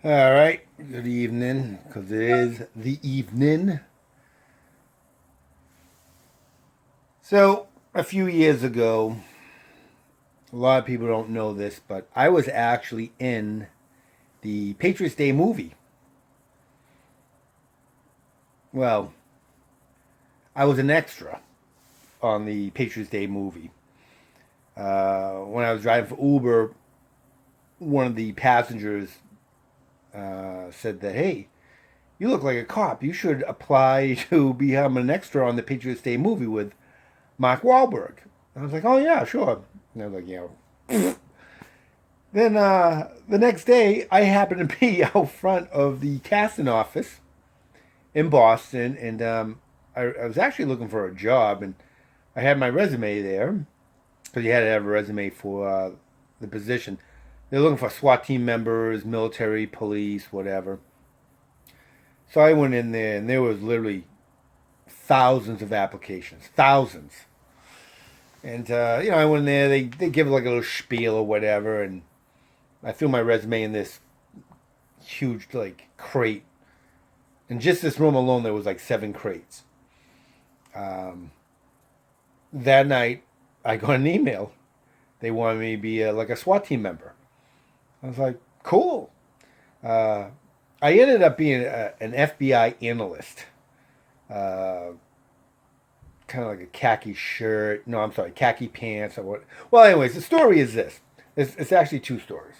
All right, good evening, because it is the evening. So, a few years ago, a lot of people don't know this, but I was actually in the Patriots Day movie. Well, I was an extra on the Patriots Day movie. When I was driving for Uber, one of the passengers said that, hey, you look like a cop. You should apply to become an extra on the Patriots Day movie with Mark Wahlberg. I was like, oh, yeah, sure. And I was like, yeah. Then the next day, I happened to be out front of the casting office in Boston, and I was actually looking for a job, and I had my resume there because you had to have a resume for the position. They're looking for SWAT team members, military, police, whatever. So I went in there, and there was literally thousands of applications, thousands. And I went in there. They give like a little spiel or whatever, and I threw my resume in this huge like crate. In just this room alone, there was like 7 crates. Um, that night, I got an email. They wanted me to be like a SWAT team member. I was like, cool. Uh, I ended up being an FBI analyst. Uh, kind of like a khaki shirt. No, I'm sorry, khaki pants or what. Well, anyways, the story is this. It's actually two stories.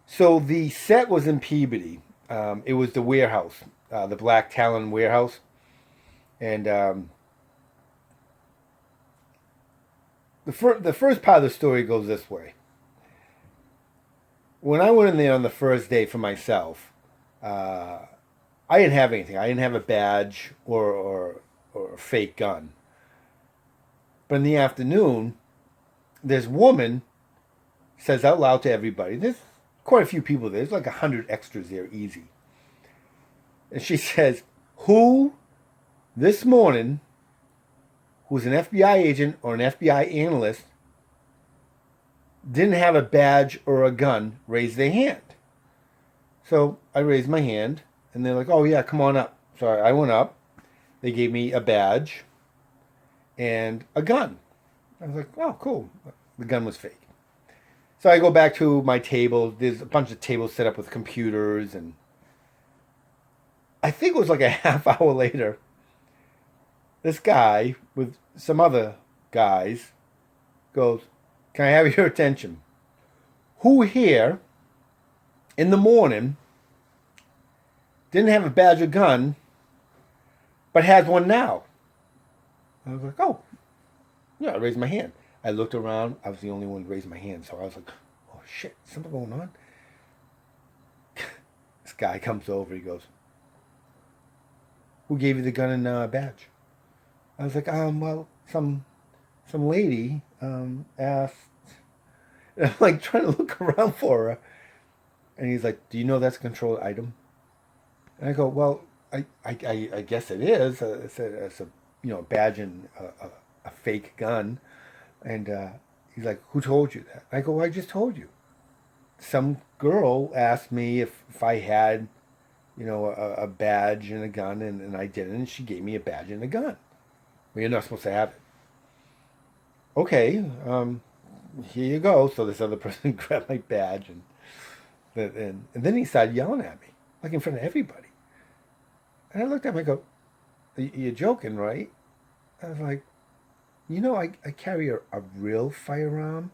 So the set was in Peabody. It was the warehouse, the Black Talon warehouse, and the first part of the story goes this way. When I went in there on the first day for myself, uh, I didn't have anything. I didn't have a badge or a fake gun. But in the afternoon, this woman says out loud to everybody. There's quite a few people there. There's like 100 extras there, easy. And she says, "Who this morning, who's an FBI agent or an FBI analyst, didn't have a badge or a gun, raise their hand." So I raised my hand, and they're like, "Oh yeah, come on up." So I went up. They gave me a badge and a gun. I was like, "Oh, cool." The gun was fake. So I go back to my table. There's a bunch of tables set up with computers, and I think it was like a half hour later. This guy with some other guys goes, "Can I have your attention? Who here in the morning didn't have a badge or gun, but has one now?" I was like, "Oh, yeah." I raised my hand. I looked around. I was the only one to raise my hand, so I was like, "Oh shit, something going on." This guy comes over. He goes, "Who gave you the gun and badge?" I was like, well, some lady asked." And I'm like trying to look around for her, and he's like, "Do you know that's a controlled item?" And I go, "Well, I guess it is. It's a badge and a fake gun." And he's like, "Who told you that?" I go, "Well, I just told you. Some girl asked me if I had, a badge and a gun, and I didn't. And she gave me a badge and a gun. Well, you're not supposed to have it." "Okay, here you go." So this other person grabbed my badge, and then he started yelling at me, like in front of everybody. And I looked at him and I go, "You're joking, right?" I was like, I carry a real firearm.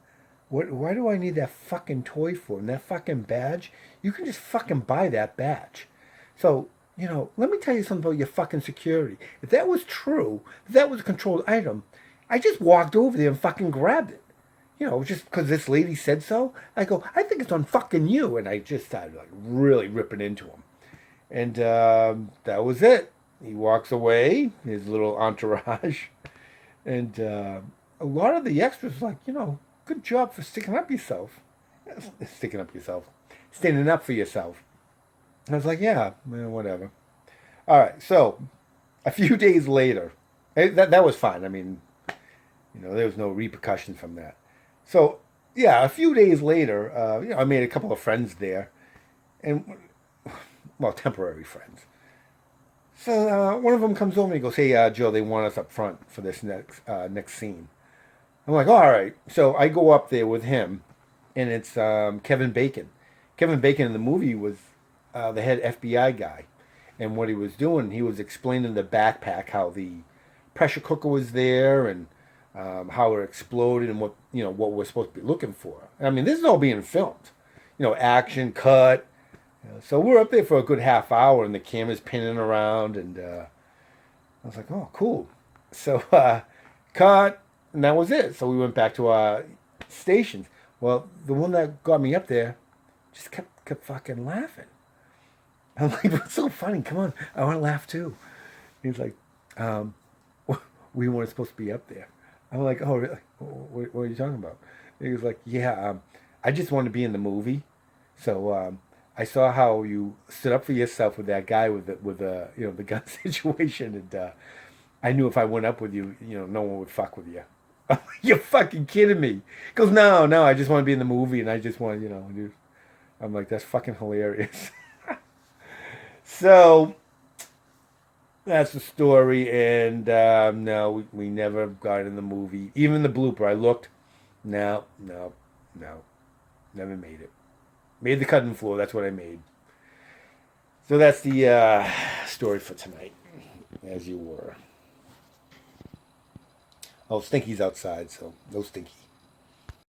Why do I need that fucking toy for? And that fucking badge? You can just fucking buy that badge. So, let me tell you something about your fucking security. If that was true, if that was a controlled item, I just walked over there and fucking grabbed it. Just because this lady said so. I go, "I think it's on fucking you." And I just started like really ripping into him. And that was it. He walks away, his little entourage. And a lot of the extras like, "Good job for sticking up yourself." Sticking up yourself. Standing up for yourself. And I was like, "Yeah, whatever." All right, so a few days later, that was fine. I mean, there was no repercussions from that. So, yeah, a few days later, I made a couple of friends there. and well, temporary friends. So one of them comes over and he goes, "Hey, Joe, they want us up front for this next scene." I'm like, "All right." So I go up there with him, and it's Kevin Bacon. Kevin Bacon in the movie was the head FBI guy, and what he was doing, he was explaining the backpack, how the pressure cooker was there, and how it exploded, and what we're supposed to be looking for. I mean, this is all being filmed, action cut. So we're up there for a good half hour, and the camera's pinning around, and I was like, "Oh, cool." So cut, and that was it. So we went back to our stations. Well, the one that got me up there just kept fucking laughing. I'm like, "What's so funny? Come on, I want to laugh too." He's like, um, "We weren't supposed to be up there." I'm like, "Oh, really? What are you talking about?" He was like, "Yeah, I just wanted to be in the movie, so I saw how you stood up for yourself with that guy with the gun situation, and I knew if I went up with you, no one would fuck with you." I'm like, "You're fucking kidding me." He goes, "No, no, I just want to be in the movie, and I just want, do." I'm like, "That's fucking hilarious." So that's the story, and no, we never got in the movie. Even the blooper, I looked. No, no, no, never made it. Made the cutting floor. That's what I made. So that's the story for tonight, as you were. Oh, Stinky's outside, so no Stinky.